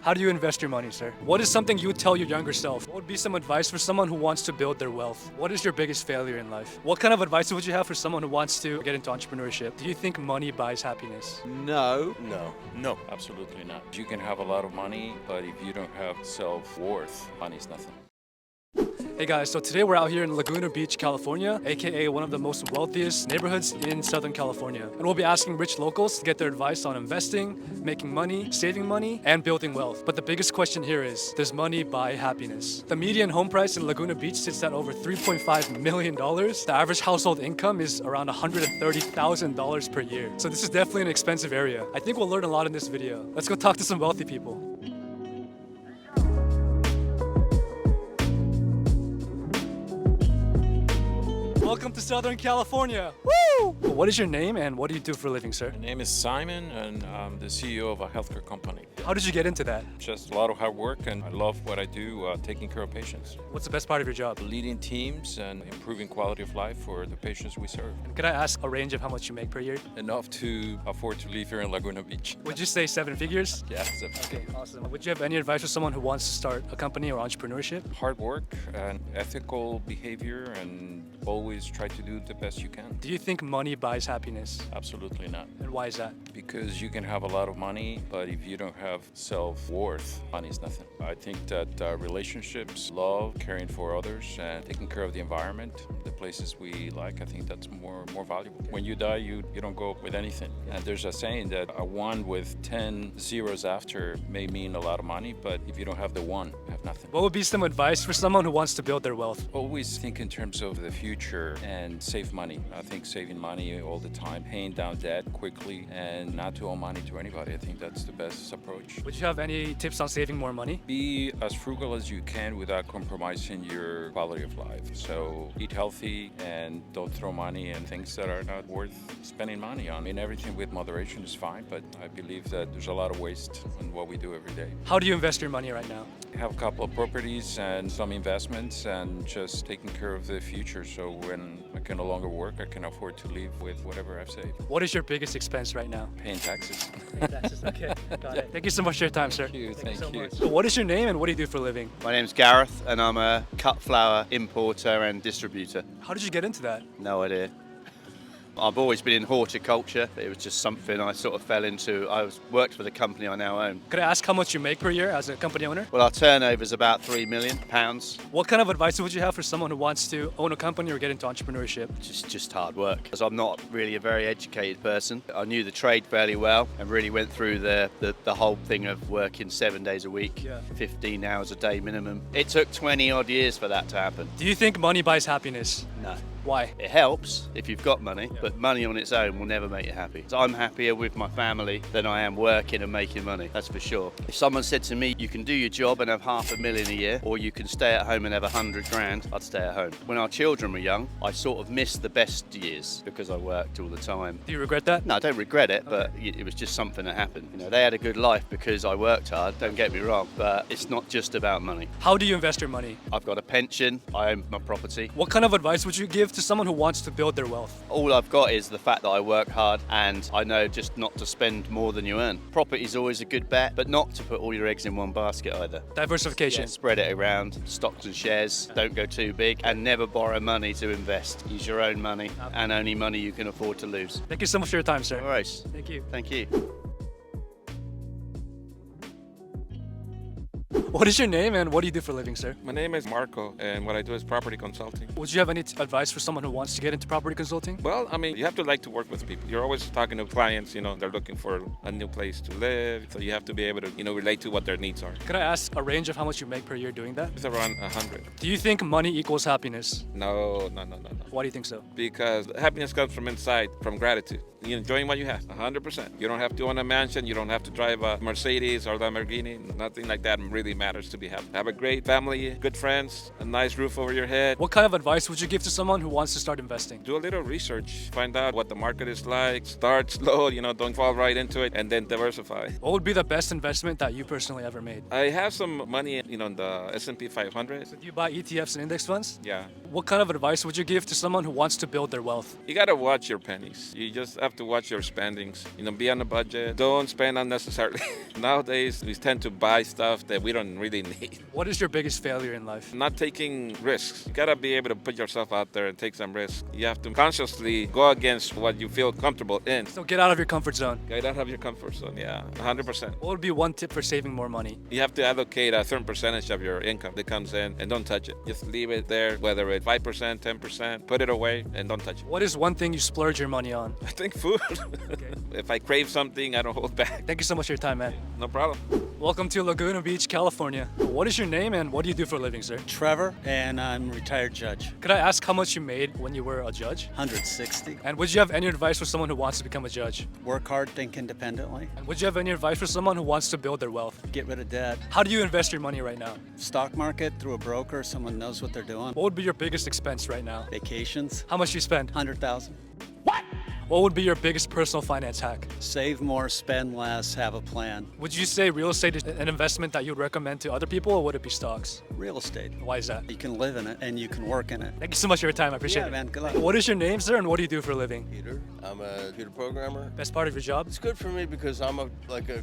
How do you invest your money, sir? What is something you would tell your younger self? What would be some advice for someone who wants to build their wealth? What is your biggest failure in life? What kind of advice would you have for someone who wants to get into entrepreneurship? Do you think money buys happiness? No. No, absolutely not. You can have a lot of money, but if you don't have self-worth, money's nothing. Hey guys, so today we're out here in Laguna Beach, California, aka one of the most wealthiest neighborhoods in Southern California. And we'll be asking rich locals to get their advice on investing, making money, saving money, and building wealth. But the biggest question here is, does money buy happiness? The median home price in Laguna Beach sits at over $3.5 million. The average household income is around $130,000 per year. So this is definitely an expensive area. I think we'll learn a lot in this video. Let's go talk to some wealthy people. Welcome to Southern California. Woo! What is your name and what do you do for a living, sir? My name is Simon, and I'm the CEO of a healthcare company. How did you get into that? Just a lot of hard work, and I love what I do, taking care of patients. What's the best part of your job? Leading teams and improving quality of life for the patients we serve. And could I ask a range of how much you make per year? Enough to afford to live here in Laguna Beach. Would you say 7 figures? Yeah, Okay, awesome. Would you have any advice for someone who wants to start a company or entrepreneurship? hard work and ethical behavior, and always try to do the best you can. Do you think money buys happiness? Absolutely not. And why is that? Because you can have a lot of money, but if you don't have self-worth, money is nothing. I think that relationships, love, caring for others, and taking care of the environment, the places we like, I think that's more valuable. When you die, you don't go with anything. And there's a saying that a 1 with 10 zeros after may mean a lot of money, but if you don't have the 1, you have nothing. What would be some advice for someone who wants to build their wealth? Always think in terms of the future and save money. I think saving money all the time, paying down debt quickly, and not to owe money to anybody. I think that's the best approach. Would you have any tips on saving more money? Be as frugal as you can without compromising your quality of life. So eat healthy and don't throw money in things that are not worth spending money on. I mean, everything with moderation is fine, but I believe that there's a lot of waste in what we do every day. How do you invest your money right now? I have a couple of properties and some investments, and just taking care of the future, so when I can no longer work, I can afford to live with whatever I've saved. What is your biggest expense right now? Paying taxes. Taxes, okay, got it. Thank you so much for your time, sir. Thank you. So what is your name and what do you do for a living? My name's Gareth and I'm a cut flower importer and distributor. How did you get into that? No idea. I've always been in horticulture. It was just something I sort of fell into. Worked for the company I now own. Could I ask how much you make per year as a company owner? Well, our turnover is about £3 million. What kind of advice would you have for someone who wants to own a company or get into entrepreneurship? Just hard work. Because I'm not really a very educated person. I knew the trade fairly well and really went through the whole thing of working 7 days a week, 15 hours a day minimum. It took 20 odd years for that to happen. Do you think money buys happiness? No. Why? It helps if you've got money, but money on its own will never make you happy. So I'm happier with my family than I am working and making money, that's for sure. If someone said to me, you can do your job and have $500,000 a year, or you can stay at home and have 100 grand, I'd stay at home. When our children were young, I sort of missed the best years because I worked all the time. Do you regret that? No, I don't regret it, but it was just something that happened. You know, they had a good life because I worked hard, don't get me wrong, but it's not just about money. How do you invest your money? I've got a pension, I own my property. What kind of advice would you give to someone who wants to build their wealth? All I've got is the fact that I work hard and I know just not to spend more than you earn. Property is always a good bet, but not to put all your eggs in one basket either. Diversification. Yeah, spread it around, stocks and shares, don't go too big, and never borrow money to invest. Use your own money and only money you can afford to lose. Thank you so much for your time, sir. All right. Thank you. Thank you. What is your name and what do you do for a living, sir? My name is Marco, and what I do is property consulting. Would you have any advice for someone who wants to get into property consulting? Well, I mean, you have to like to work with people. You're always talking to clients, they're looking for a new place to live. So you have to be able to, relate to what their needs are. Could I ask a range of how much you make per year doing that? It's around 100. Do you think money equals happiness? No. Why do you think so? Because happiness comes from inside, from gratitude. You're enjoying what you have, 100%. You don't have to own a mansion. You don't have to drive a Mercedes or Lamborghini. Nothing like that really matters to be happy. Have a great family, good friends, a nice roof over your head. What kind of advice would you give to someone who wants to start investing? Do a little research. Find out what the market is like. Start slow, don't fall right into it, and then diversify. What would be the best investment that you personally ever made? I have some money, in the S&P 500. So do you buy ETFs and index funds? Yeah. What kind of advice would you give to someone who wants to build their wealth? You got to watch your pennies. You just have have to watch your spendings. Be on a budget. Don't spend unnecessarily. Nowadays, we tend to buy stuff that we don't really need. What is your biggest failure in life? Not taking risks. You gotta be able to put yourself out there and take some risks. You have to consciously go against what you feel comfortable in. So get out of your comfort zone. Get out of your comfort zone, yeah, 100%. What would be one tip for saving more money? You have to allocate a certain percentage of your income that comes in and don't touch it. Just leave it there, whether it's 5%, 10%, put it away and don't touch it. What is one thing you splurge your money on? I think food. Okay. If I crave something, I don't hold back. Thank you so much for your time, man. No problem. Welcome to Laguna Beach, California. What is your name and what do you do for a living, sir? Trevor, and I'm a retired judge. Could I ask how much you made when you were a judge? 160. And would you have any advice for someone who wants to become a judge? Work hard, think independently. And would you have any advice for someone who wants to build their wealth? Get rid of debt. How do you invest your money right now? Stock market through a broker, someone knows what they're doing. What would be your biggest expense right now? Vacations, How much do you spend? 100,000. What would be your biggest personal finance hack? Save more, spend less, have a plan. Would you say real estate is an investment that you would recommend to other people, or would it be stocks? Real estate. Why is that? You can live in it and you can work in it. Thank you so much for your time. I appreciate Yeah, it. man, good luck. What is your name, sir, and what do you do for a living? Peter. I'm a computer programmer. Best part of your job? It's good for me because I'm a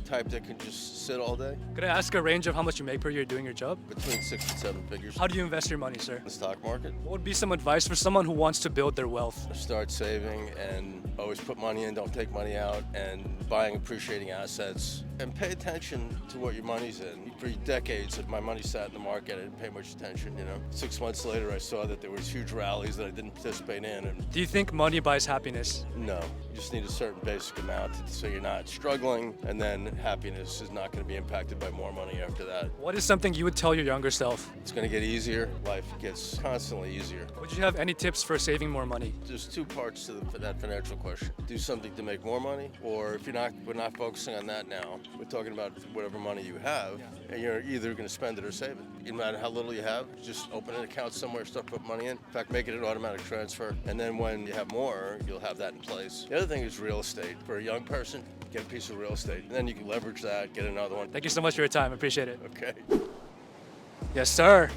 type that can just sit all day. Could I ask a range of how much you make per year doing your job? Between 6 and 7 figures. How do you invest your money, sir? The stock market. What would be some advice for someone who wants to build their wealth? Start saving and always put money in, don't take money out, and buying appreciating assets. And pay attention to what your money's in. For decades, my money sat in the market. I didn't pay much attention, 6 months later, I saw that there was huge rallies that I didn't participate in. And Do you think money buys happiness? no, you just need a certain basic amount so you're not struggling, and then happiness is not going to be impacted by more money after that. What is something you would tell your younger self? It's going to get easier. Life gets constantly easier. Would you have any tips for saving more money? There's two parts to that financial question. Do something to make more money, or if we're not focusing on that now. We're talking about whatever money you have, and you're either going to spend it or save it. No matter how little you have, just open an account somewhere, start putting money in. In fact, make it an automatic transfer, and then when you have more, you'll have that in place. The other thing is real estate. For a young person, get a piece of real estate, and then you can leverage that, get another one. Thank you so much for your time. I appreciate it. Okay. Yes, sir.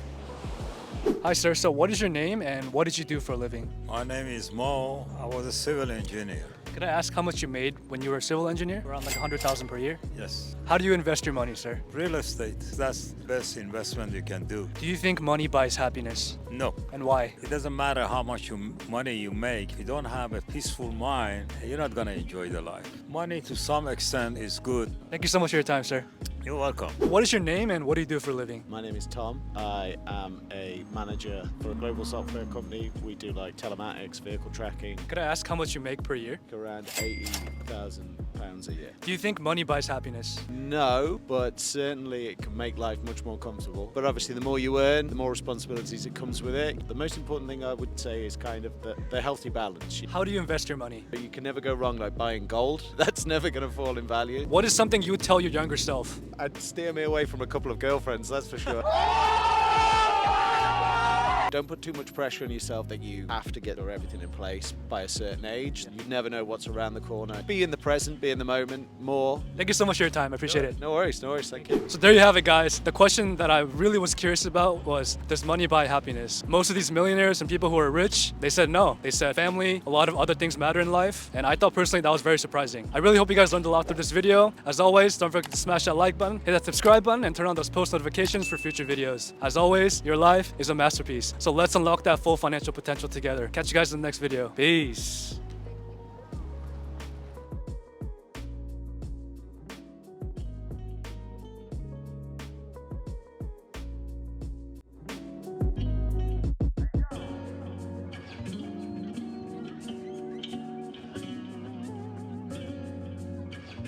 Hi, sir. So what is your name and what did you do for a living? My name is Mo. I was a civil engineer. Could I ask how much you made when you were a civil engineer? Around like 100,000 per year? Yes. How do you invest your money, sir? Real estate, that's the best investment you can do. Do you think money buys happiness? No. And why? It doesn't matter how much money you make. If you don't have a peaceful mind, you're not going to enjoy the life. Money, to some extent, is good. Thank you so much for your time, sir. You're welcome. What is your name and what do you do for a living? My name is Tom. I am a manager for a global software company. We do like telematics, vehicle tracking, Could I ask how much you make per year? around £80,000 a year. Do you think money buys happiness? No, but certainly it can make life much more comfortable. But obviously the more you earn, the more responsibilities that comes with it. The most important thing I would say is kind of the healthy balance. How do you invest your money? You can never go wrong like buying gold. That's never going to fall in value. What is something you would tell your younger self? I'd steer me away from a couple of girlfriends, that's for sure. Don't put too much pressure on yourself that you have to get everything in place by a certain age. You never know what's around the corner. Be in the present, be in the moment more. Thank you so much for your time. I appreciate it. No worries, thank you. So there you have it, guys. The question that I really was curious about was, does money buy happiness? Most of these millionaires and people who are rich, they said no. They said family, a lot of other things matter in life. And I thought personally that was very surprising. I really hope you guys learned a lot through this video. As always, don't forget to smash that like button, hit that subscribe button, and turn on those post notifications for future videos. As always, your life is a masterpiece. So let's unlock that full financial potential together. Catch you guys in the next video. Peace.